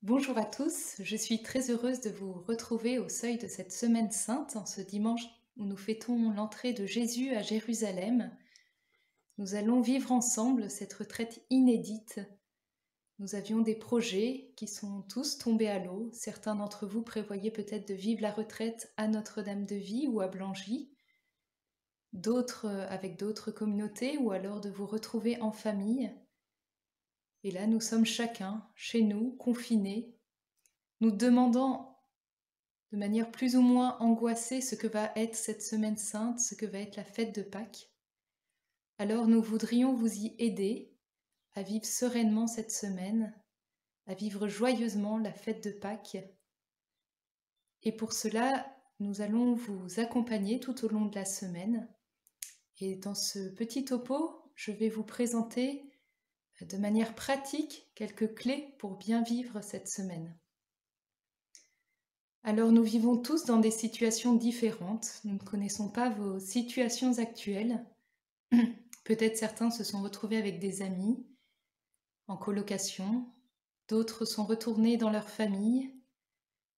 Bonjour à tous, je suis très heureuse de vous retrouver au seuil de cette semaine sainte, en ce dimanche où nous fêtons l'entrée de Jésus à Jérusalem. Nous allons vivre ensemble cette retraite inédite. Nous avions des projets qui sont tous tombés à l'eau. Certains d'entre vous prévoyaient peut-être de vivre la retraite à Notre-Dame-de-Vie ou à Blangy, d'autres avec d'autres communautés ou alors de vous retrouver en famille. Et là, nous sommes chacun, chez nous, confinés, nous demandant de manière plus ou moins angoissée ce que va être cette semaine sainte, ce que va être la fête de Pâques. Alors nous voudrions vous y aider à vivre sereinement cette semaine, à vivre joyeusement la fête de Pâques. Et pour cela, nous allons vous accompagner tout au long de la semaine. Et dans ce petit topo, je vais vous présenter de manière pratique quelques clés pour bien vivre cette semaine. Alors nous vivons tous dans des situations différentes, nous ne connaissons pas vos situations actuelles. Peut-être certains se sont retrouvés avec des amis, en colocation, d'autres sont retournés dans leur famille,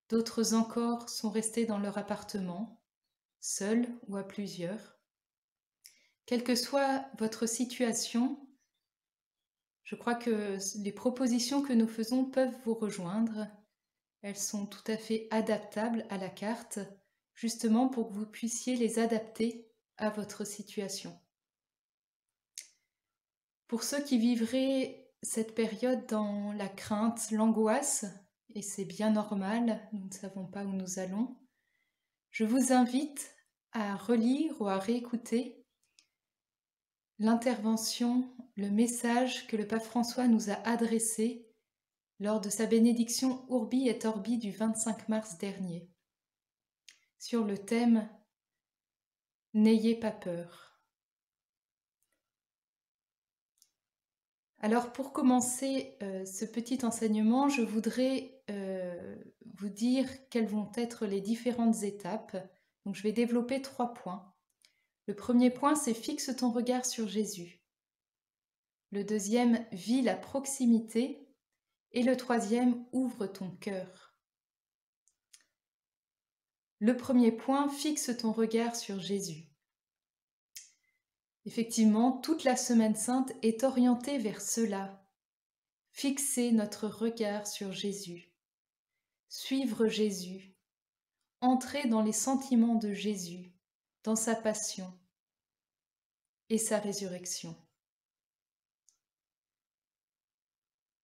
d'autres encore sont restés dans leur appartement, seuls ou à plusieurs. Quelle que soit votre situation, je crois que les propositions que nous faisons peuvent vous rejoindre. Elles sont tout à fait adaptables à la carte, justement pour que vous puissiez les adapter à votre situation. Pour ceux qui vivraient cette période dans la crainte, l'angoisse, et c'est bien normal, nous ne savons pas où nous allons, je vous invite à relire ou à réécouter l'intervention, le message que le pape François nous a adressé lors de sa bénédiction Urbi et Orbi du 25 mars dernier, sur le thème « N'ayez pas peur ». Alors pour commencer ce petit enseignement, je voudrais vous dire quelles vont être les différentes étapes. Donc je vais développer 3 points. Le premier point, c'est fixe ton regard sur Jésus. Le deuxième, vis la proximité. Et le troisième, ouvre ton cœur. Le premier point, fixe ton regard sur Jésus. Effectivement, toute la Semaine Sainte est orientée vers cela. Fixer notre regard sur Jésus. Suivre Jésus. Entrer dans les sentiments de Jésus, dans sa passion et sa résurrection.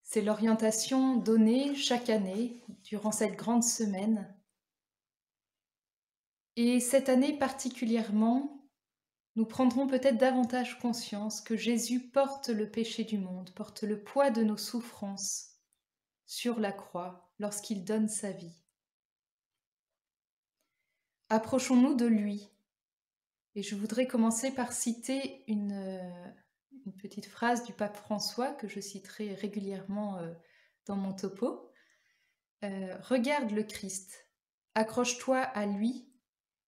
C'est l'orientation donnée chaque année durant cette grande semaine. Et cette année particulièrement, nous prendrons peut-être davantage conscience que Jésus porte le péché du monde, porte le poids de nos souffrances sur la croix lorsqu'il donne sa vie. Approchons-nous de lui. Et je voudrais commencer par citer une petite phrase du pape François que je citerai régulièrement dans mon topo. Regarde le Christ, accroche-toi à lui,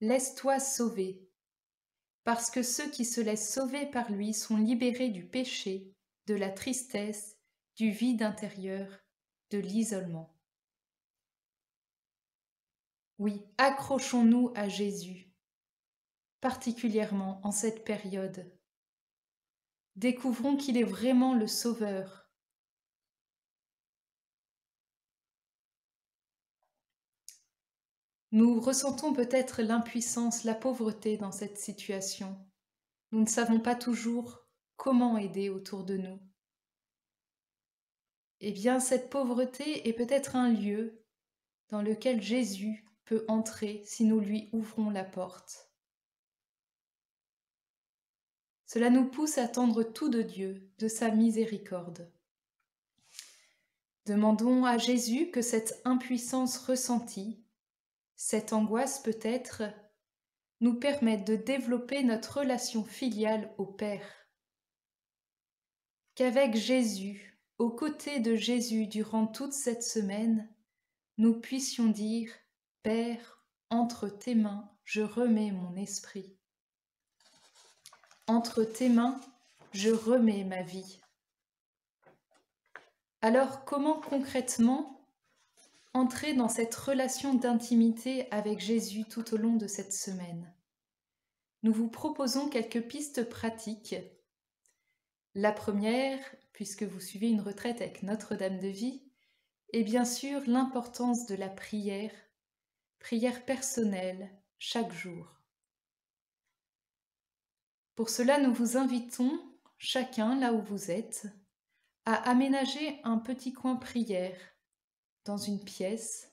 laisse-toi sauver. Parce que ceux qui se laissent sauver par lui sont libérés du péché, de la tristesse, du vide intérieur, de l'isolement. Oui, accrochons-nous à Jésus, particulièrement en cette période. Découvrons qu'il est vraiment le Sauveur. Nous ressentons peut-être l'impuissance, la pauvreté dans cette situation. Nous ne savons pas toujours comment aider autour de nous. Eh bien, cette pauvreté est peut-être un lieu dans lequel Jésus peut entrer si nous lui ouvrons la porte. Cela nous pousse à attendre tout de Dieu, de sa miséricorde. Demandons à Jésus que cette impuissance ressentie, cette angoisse peut-être, nous permette de développer notre relation filiale au Père. Qu'avec Jésus, aux côtés de Jésus durant toute cette semaine, nous puissions dire « Père, entre tes mains, je remets mon esprit. Entre tes mains, je remets ma vie. » Alors comment concrètement entrer dans cette relation d'intimité avec Jésus tout au long de cette semaine. Nous vous proposons quelques pistes pratiques. La première, puisque vous suivez une retraite avec Notre-Dame de Vie, est bien sûr l'importance de la prière personnelle, chaque jour. Pour cela, nous vous invitons, chacun là où vous êtes, à aménager un petit coin prière dans une pièce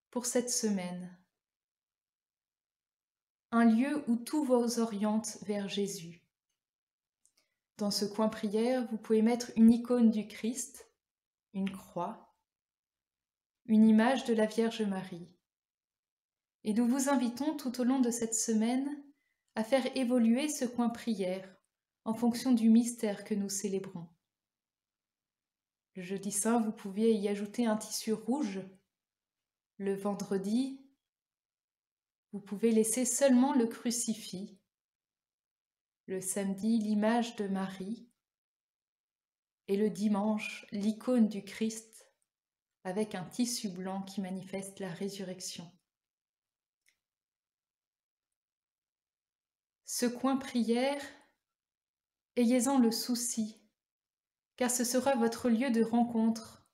pour cette semaine. Un lieu où tout vous oriente vers Jésus. Dans ce coin prière, vous pouvez mettre une icône du Christ, une croix, une image de la Vierge Marie. Et nous vous invitons tout au long de cette semaine à faire évoluer ce coin prière en fonction du mystère que nous célébrons. Le jeudi saint, vous pouvez y ajouter un tissu rouge. Le vendredi, vous pouvez laisser seulement le crucifix. Le samedi, l'image de Marie. Et le dimanche, l'icône du Christ avec un tissu blanc qui manifeste la résurrection. Ce coin prière, ayez-en le souci, car ce sera votre lieu de rencontre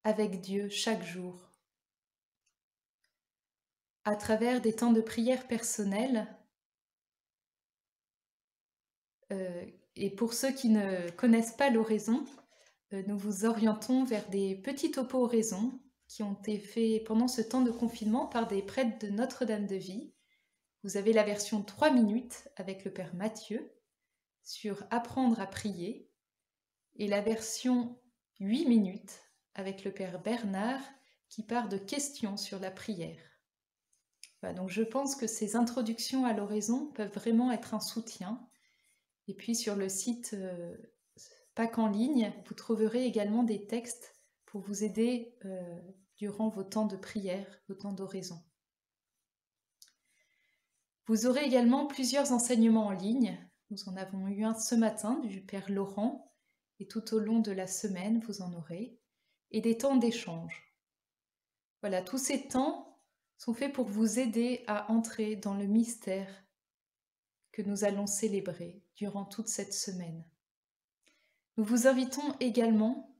avec Dieu chaque jour. À travers des temps de prière personnelle, et pour ceux qui ne connaissent pas l'oraison, nous vous orientons vers des petits topos oraisons qui ont été faits pendant ce temps de confinement par des prêtres de Notre-Dame de Vie. Vous avez la version 3 minutes avec le Père Mathieu sur Apprendre à prier et la version 8 minutes avec le Père Bernard qui part de questions sur la prière. Voilà, donc je pense que ces introductions à l'oraison peuvent vraiment être un soutien. Et puis sur le site Pâques en ligne, vous trouverez également des textes pour vous aider durant vos temps de prière, vos temps d'oraison. Vous aurez également plusieurs enseignements en ligne. Nous en avons eu un ce matin du Père Laurent et tout au long de la semaine, vous en aurez. Et des temps d'échange. Voilà, tous ces temps sont faits pour vous aider à entrer dans le mystère que nous allons célébrer durant toute cette semaine. Nous vous invitons également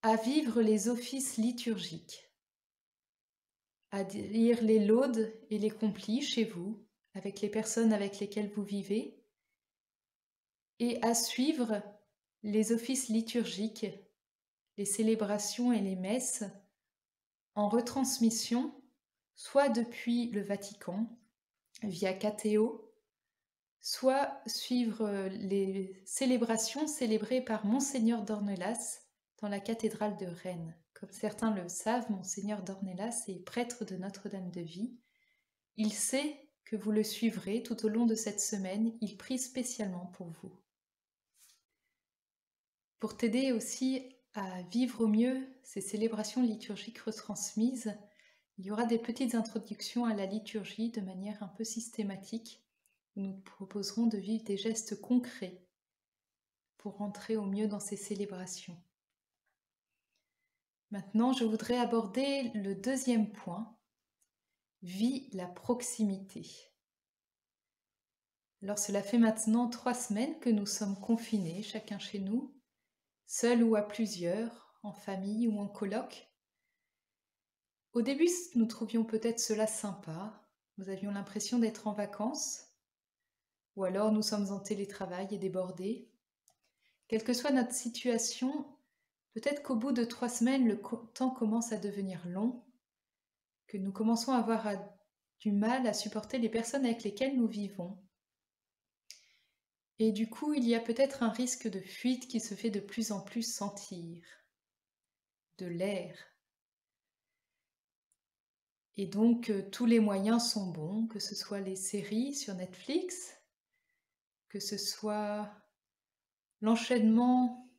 à vivre les offices liturgiques, à lire les laudes et les complis chez vous, avec les personnes avec lesquelles vous vivez, et à suivre les offices liturgiques, les célébrations et les messes en retransmission, soit depuis le Vatican, via Cateo, soit suivre les célébrations célébrées par Monseigneur d'Ornelas dans la cathédrale de Rennes. Comme certains le savent, Monseigneur d'Ornelas est prêtre de Notre-Dame de Vie. Il sait que vous le suivrez tout au long de cette semaine, il prie spécialement pour vous. Pour t'aider aussi à vivre au mieux ces célébrations liturgiques retransmises, il y aura des petites introductions à la liturgie de manière un peu systématique. Nous te proposerons de vivre des gestes concrets pour entrer au mieux dans ces célébrations. Maintenant, je voudrais aborder le deuxième point, vis la proximité. Alors, cela fait maintenant 3 semaines que nous sommes confinés, chacun chez nous, seuls ou à plusieurs, en famille ou en coloc. Au début, nous trouvions peut-être cela sympa, nous avions l'impression d'être en vacances, ou alors nous sommes en télétravail et débordés. Quelle que soit notre situation, peut-être qu'au bout de 3 semaines, le temps commence à devenir long, que nous commençons à avoir du mal à supporter les personnes avec lesquelles nous vivons. Et du coup, il y a peut-être un risque de fuite qui se fait de plus en plus sentir, de l'air. Et donc, tous les moyens sont bons, que ce soit les séries sur Netflix, que ce soit l'enchaînement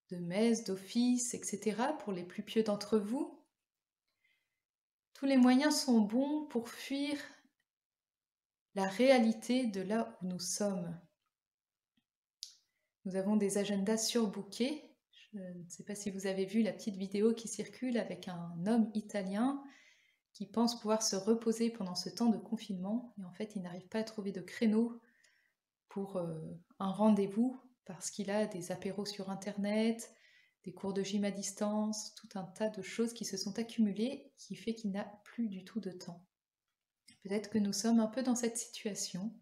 de messes, d'offices, etc. pour les plus pieux d'entre vous. Tous les moyens sont bons pour fuir la réalité de là où nous sommes. Nous avons des agendas surbookés. Je ne sais pas si vous avez vu la petite vidéo qui circule avec un homme italien qui pense pouvoir se reposer pendant ce temps de confinement et en fait il n'arrive pas à trouver de créneau pour un rendez-vous parce qu'il a des apéros sur internet, des cours de gym à distance, tout un tas de choses qui se sont accumulées qui fait qu'il n'a plus du tout de temps. Peut-être que nous sommes un peu dans cette situation.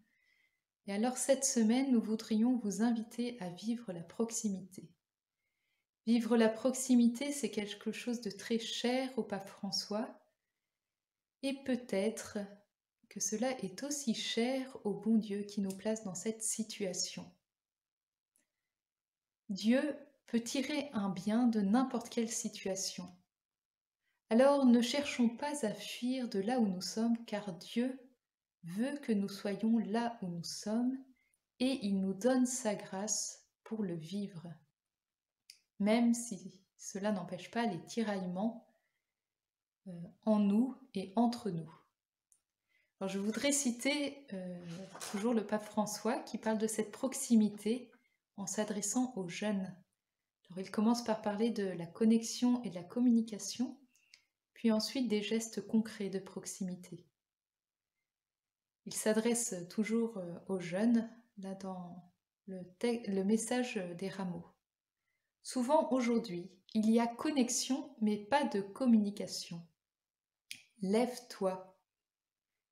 Et alors cette semaine, nous voudrions vous inviter à vivre la proximité. Vivre la proximité, c'est quelque chose de très cher au pape François. Et peut-être que cela est aussi cher au bon Dieu qui nous place dans cette situation. Dieu peut tirer un bien de n'importe quelle situation. Alors ne cherchons pas à fuir de là où nous sommes, car Dieu veut que nous soyons là où nous sommes et il nous donne sa grâce pour le vivre. Même si cela n'empêche pas les tiraillements en nous et entre nous. Alors, je voudrais citer toujours le pape François qui parle de cette proximité en s'adressant aux jeunes. Alors, il commence par parler de la connexion et de la communication, puis ensuite des gestes concrets de proximité. Il s'adresse toujours aux jeunes, là dans le message des rameaux. Souvent aujourd'hui, il y a connexion mais pas de communication. Lève-toi.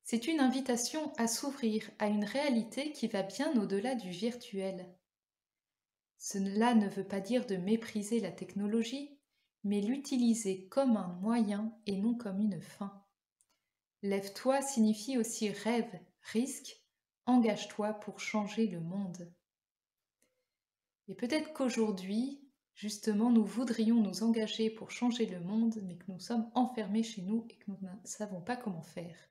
C'est une invitation à s'ouvrir à une réalité qui va bien au-delà du virtuel. Cela ne veut pas dire de mépriser la technologie, mais l'utiliser comme un moyen et non comme une fin. Lève-toi signifie aussi rêve, risque, engage-toi pour changer le monde. Et peut-être qu'aujourd'hui, justement, nous voudrions nous engager pour changer le monde, mais que nous sommes enfermés chez nous et que nous ne savons pas comment faire.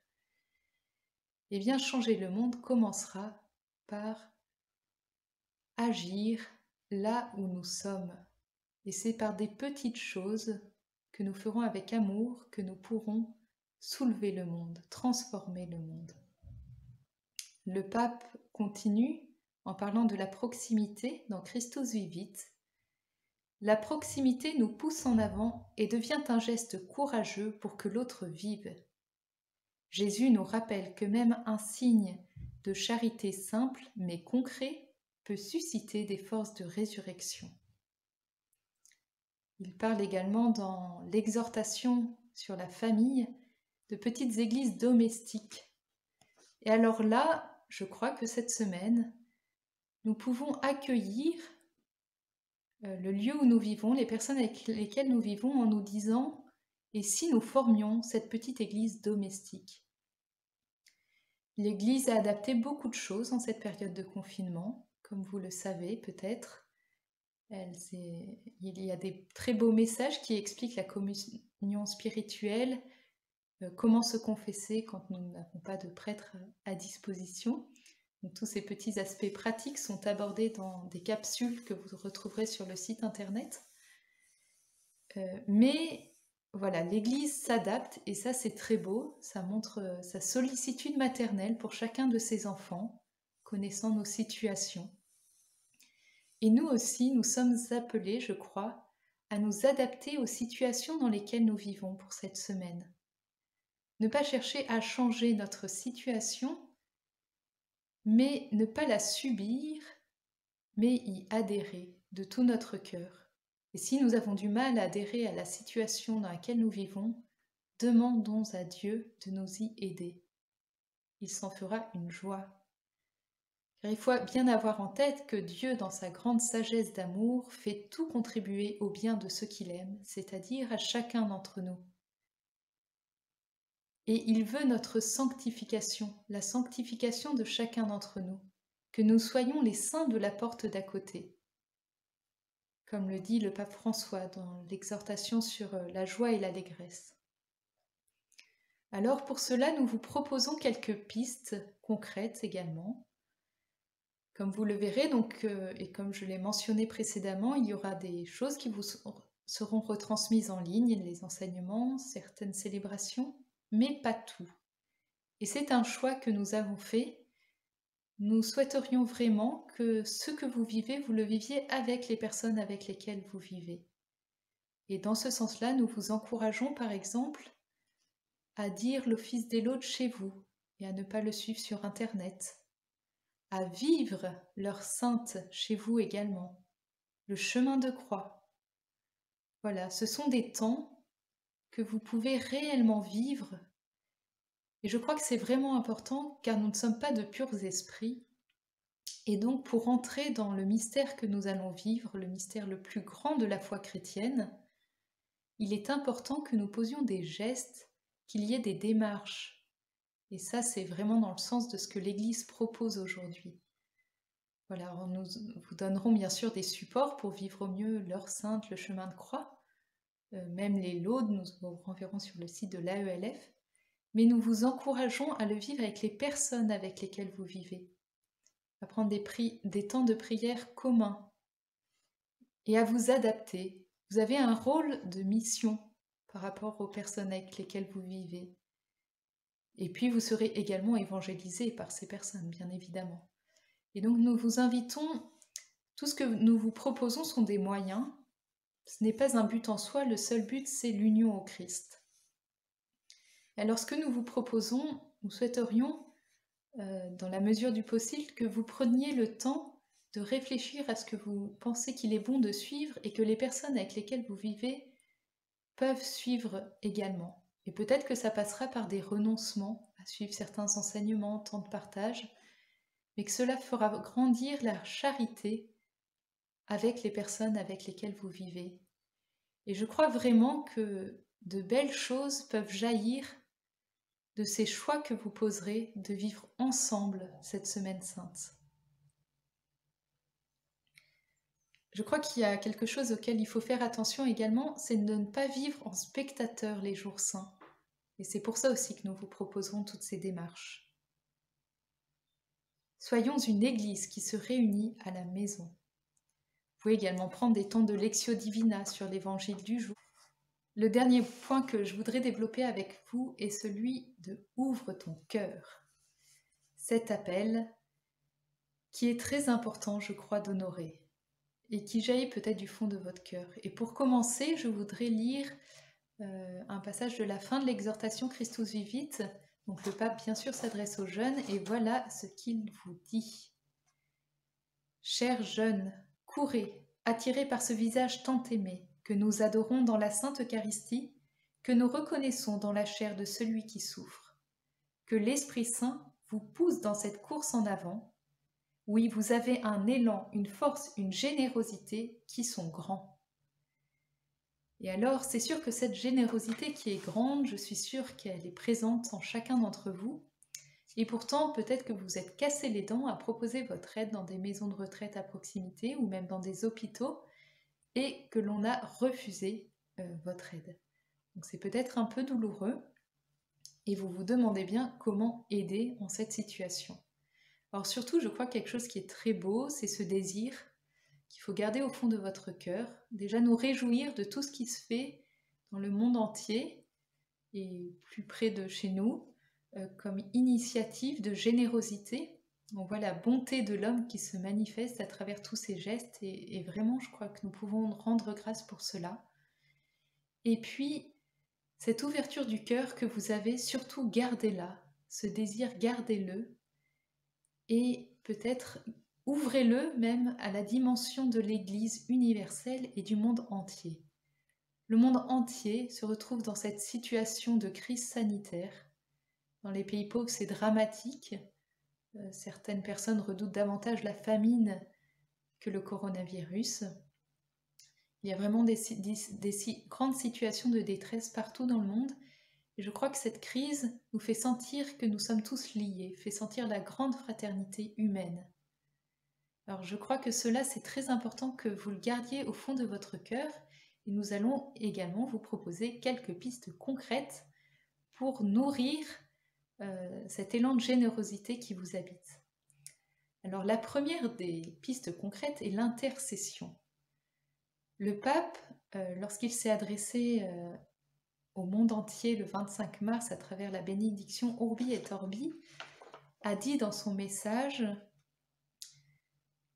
Eh bien, changer le monde commencera par agir là où nous sommes. Et c'est par des petites choses que nous ferons avec amour que nous pourrons soulever le monde, transformer le monde. Le pape continue en parlant de la proximité dans Christus Vivit. La proximité nous pousse en avant et devient un geste courageux pour que l'autre vive. Jésus nous rappelle que même un signe de charité simple mais concret peut susciter des forces de résurrection. Il parle également dans l'exhortation sur la famille de petites églises domestiques. Et alors là, je crois que cette semaine, nous pouvons accueillir le lieu où nous vivons, les personnes avec lesquelles nous vivons en nous disant « Et si nous formions cette petite église domestique ?» L'Église a adapté beaucoup de choses en cette période de confinement, comme vous le savez peut-être. Il y a des très beaux messages qui expliquent la communion spirituelle, comment se confesser quand nous n'avons pas de prêtre à disposition. Donc, tous ces petits aspects pratiques sont abordés dans des capsules que vous retrouverez sur le site internet. Mais voilà, l'Église s'adapte et ça c'est très beau, ça montre sa sollicitude maternelle pour chacun de ses enfants, connaissant nos situations. Et nous aussi, nous sommes appelés, je crois, à nous adapter aux situations dans lesquelles nous vivons pour cette semaine. Ne pas chercher à changer notre situation, mais ne pas la subir, mais y adhérer de tout notre cœur. Et si nous avons du mal à adhérer à la situation dans laquelle nous vivons, demandons à Dieu de nous y aider. Il s'en fera une joie. Car il faut bien avoir en tête que Dieu, dans sa grande sagesse d'amour, fait tout contribuer au bien de ceux qu'il aime, c'est-à-dire à chacun d'entre nous. Et il veut notre sanctification, la sanctification de chacun d'entre nous, que nous soyons les saints de la porte d'à côté. Comme le dit le pape François dans l'exhortation sur la joie et l'allégresse. Alors pour cela, nous vous proposons quelques pistes concrètes également. Comme vous le verrez, donc, et comme je l'ai mentionné précédemment, il y aura des choses qui vous seront retransmises en ligne, les enseignements, certaines célébrations, mais pas tout. Et c'est un choix que nous avons fait nous souhaiterions vraiment que ce que vous vivez, vous le viviez avec les personnes avec lesquelles vous vivez. Et dans ce sens-là, nous vous encourageons par exemple à dire l'office des laudes chez vous et à ne pas le suivre sur Internet, à vivre l'heure sainte chez vous également, le chemin de croix. Voilà, ce sont des temps que vous pouvez réellement vivre. Et je crois que c'est vraiment important car nous ne sommes pas de purs esprits. Et donc pour entrer dans le mystère que nous allons vivre, le mystère le plus grand de la foi chrétienne, il est important que nous posions des gestes, qu'il y ait des démarches. Et ça, c'est vraiment dans le sens de ce que l'Église propose aujourd'hui. Voilà, nous vous donnerons bien sûr des supports pour vivre au mieux l'heure sainte, le chemin de croix. Même les laudes, nous vous renverrons sur le site de l'AELF. Mais nous vous encourageons à le vivre avec les personnes avec lesquelles vous vivez, à prendre des temps de prière communs et à vous adapter. Vous avez un rôle de mission par rapport aux personnes avec lesquelles vous vivez. Et puis vous serez également évangélisés par ces personnes, bien évidemment. Et donc nous vous invitons, tout ce que nous vous proposons sont des moyens. Ce n'est pas un but en soi, le seul but c'est l'union au Christ. Alors ce que nous vous proposons, nous souhaiterions, dans la mesure du possible, que vous preniez le temps de réfléchir à ce que vous pensez qu'il est bon de suivre et que les personnes avec lesquelles vous vivez peuvent suivre également. Et peut-être que ça passera par des renoncements à suivre certains enseignements, temps de partage, mais que cela fera grandir la charité avec les personnes avec lesquelles vous vivez. Et je crois vraiment que de belles choses peuvent jaillir de ces choix que vous poserez de vivre ensemble cette semaine sainte. Je crois qu'il y a quelque chose auquel il faut faire attention également, c'est de ne pas vivre en spectateur les jours saints. Et c'est pour ça aussi que nous vous proposerons toutes ces démarches. Soyons une église qui se réunit à la maison. Vous pouvez également prendre des temps de lectio divina sur l'évangile du jour. Le dernier point que je voudrais développer avec vous est celui de ouvre ton cœur. Cet appel qui est très important, je crois, d'honorer et qui jaillit peut-être du fond de votre cœur. Et pour commencer, je voudrais lire un passage de la fin de l'exhortation Christus Vivit. Donc le pape, bien sûr, s'adresse aux jeunes et voilà ce qu'il vous dit. Chers jeunes, courez, attirés par ce visage tant aimé, que nous adorons dans la Sainte Eucharistie, que nous reconnaissons dans la chair de celui qui souffre. Que l'Esprit Saint vous pousse dans cette course en avant. Oui, vous avez un élan, une force, une générosité qui sont grands. Et alors, c'est sûr que cette générosité qui est grande, je suis sûre qu'elle est présente en chacun d'entre vous. Et pourtant, peut-être que vous êtes cassé les dents à proposer votre aide dans des maisons de retraite à proximité ou même dans des hôpitaux et que l'on a refusé votre aide. Donc c'est peut-être un peu douloureux et vous vous demandez bien comment aider en cette situation. Alors surtout, je crois que quelque chose qui est très beau, c'est ce désir qu'il faut garder au fond de votre cœur. Déjà nous réjouir de tout ce qui se fait dans le monde entier et plus près de chez nous, comme initiative de générosité. On voit la bonté de l'homme qui se manifeste à travers tous ces gestes et vraiment je crois que nous pouvons rendre grâce pour cela. Et puis cette ouverture du cœur que vous avez, surtout gardez-la, ce désir gardez-le et peut-être ouvrez-le même à la dimension de l'Église universelle et du monde entier. Le monde entier se retrouve dans cette situation de crise sanitaire. Dans les pays pauvres, c'est dramatique. Certaines personnes redoutent davantage la famine que le coronavirus. Il y a vraiment des grandes situations de détresse partout dans le monde. Et je crois que cette crise nous fait sentir que nous sommes tous liés, fait sentir la grande fraternité humaine. Alors je crois que cela, c'est très important que vous le gardiez au fond de votre cœur. Et nous allons également vous proposer quelques pistes concrètes pour nourrir cet élan de générosité qui vous habite. Alors la première des pistes concrètes est l'intercession. Le pape, lorsqu'il s'est adressé au monde entier le 25 mars à travers la bénédiction Urbi et Orbi, a dit dans son message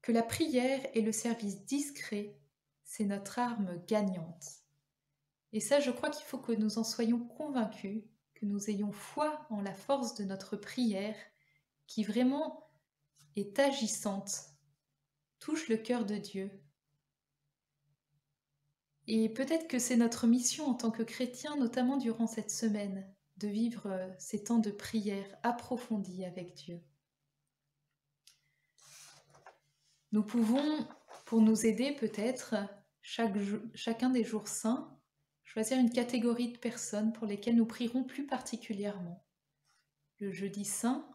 que la prière et le service discret, c'est notre arme gagnante. Et ça, je crois qu'il faut que nous en soyons convaincus, que nous ayons foi en la force de notre prière, qui vraiment est agissante, touche le cœur de Dieu. Et peut-être que c'est notre mission en tant que chrétiens, notamment durant cette semaine, de vivre ces temps de prière approfondis avec Dieu. Nous pouvons, pour nous aider peut-être, chacun des jours saints, choisir une catégorie de personnes pour lesquelles nous prierons plus particulièrement. Le jeudi saint,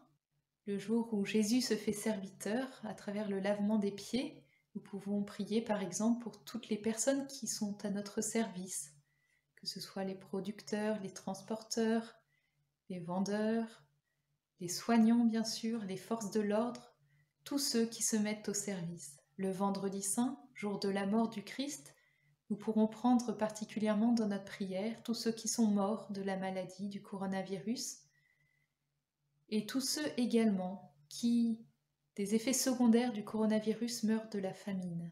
le jour où Jésus se fait serviteur à travers le lavement des pieds, nous pouvons prier par exemple pour toutes les personnes qui sont à notre service, que ce soit les producteurs, les transporteurs, les vendeurs, les soignants bien sûr, les forces de l'ordre, tous ceux qui se mettent au service. Le vendredi saint, jour de la mort du Christ, nous pourrons prendre particulièrement dans notre prière tous ceux qui sont morts de la maladie du coronavirus et tous ceux également qui, des effets secondaires du coronavirus, meurent de la famine.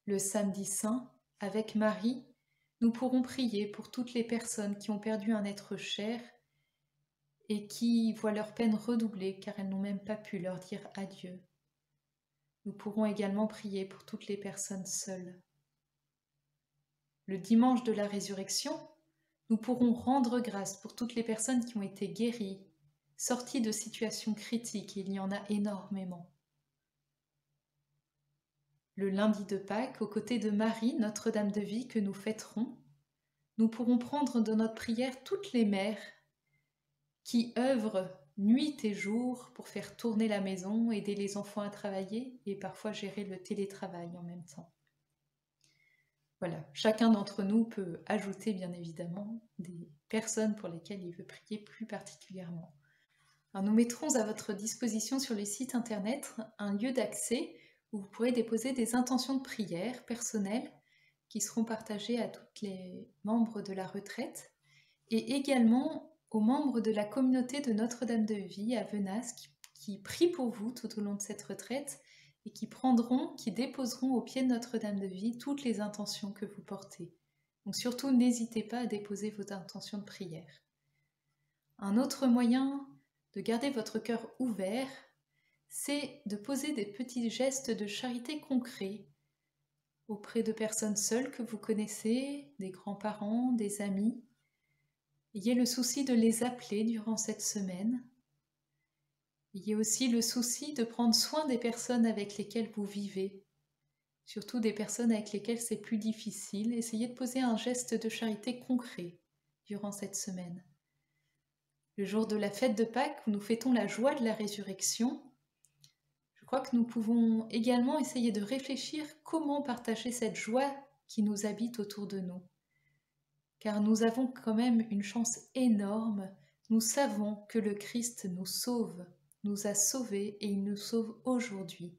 Le samedi saint, avec Marie, nous pourrons prier pour toutes les personnes qui ont perdu un être cher et qui voient leur peine redoubler car elles n'ont même pas pu leur dire adieu. Nous pourrons également prier pour toutes les personnes seules. Le dimanche de la résurrection, nous pourrons rendre grâce pour toutes les personnes qui ont été guéries, sorties de situations critiques, il y en a énormément. Le lundi de Pâques, aux côtés de Marie, Notre-Dame de Vie, que nous fêterons, nous pourrons prendre dans notre prière toutes les mères qui œuvrent nuit et jour pour faire tourner la maison, aider les enfants à travailler et parfois gérer le télétravail en même temps. Voilà, chacun d'entre nous peut ajouter bien évidemment des personnes pour lesquelles il veut prier plus particulièrement. Alors, nous mettrons à votre disposition sur le site internet un lieu d'accès où vous pourrez déposer des intentions de prière personnelles qui seront partagées à tous les membres de la retraite et également aux membres de la communauté de Notre-Dame de Vie à Venasse qui prient pour vous tout au long de cette retraite et qui déposeront au pied de Notre-Dame de Vie toutes les intentions que vous portez. Donc surtout, n'hésitez pas à déposer vos intentions de prière. Un autre moyen de garder votre cœur ouvert, c'est de poser des petits gestes de charité concrets auprès de personnes seules que vous connaissez, des grands-parents, des amis. Ayez le souci de les appeler durant cette semaine. Ayez aussi le souci de prendre soin des personnes avec lesquelles vous vivez, surtout des personnes avec lesquelles c'est plus difficile. Essayez de poser un geste de charité concret durant cette semaine. Le jour de la fête de Pâques, où nous fêtons la joie de la résurrection, je crois que nous pouvons également essayer de réfléchir comment partager cette joie qui nous habite autour de nous. Car nous avons quand même une chance énorme. Nous savons que le Christ nous sauve, nous a sauvés et il nous sauve aujourd'hui.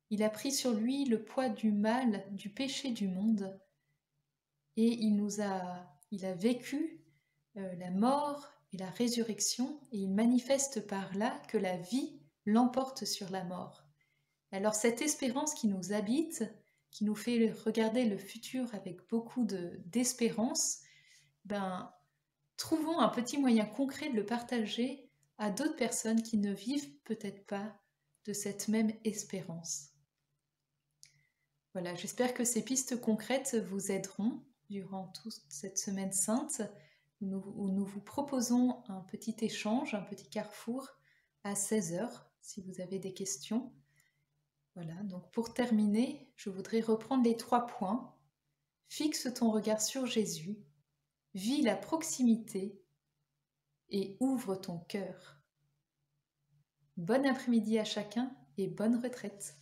Il a pris sur lui le poids du mal, du péché du monde et il a vécu la mort et la résurrection et il manifeste par là que la vie l'emporte sur la mort. Alors cette espérance qui nous habite, qui nous fait regarder le futur avec beaucoup d'espérance, trouvons un petit moyen concret de le partager à d'autres personnes qui ne vivent peut-être pas de cette même espérance. Voilà, j'espère que ces pistes concrètes vous aideront durant toute cette semaine sainte où nous vous proposons un petit échange, un petit carrefour à 16h si vous avez des questions. Voilà, donc pour terminer, je voudrais reprendre les 3 points. Fixe ton regard sur Jésus, vis la proximité et ouvre ton cœur. Bon après-midi à chacun et bonne retraite.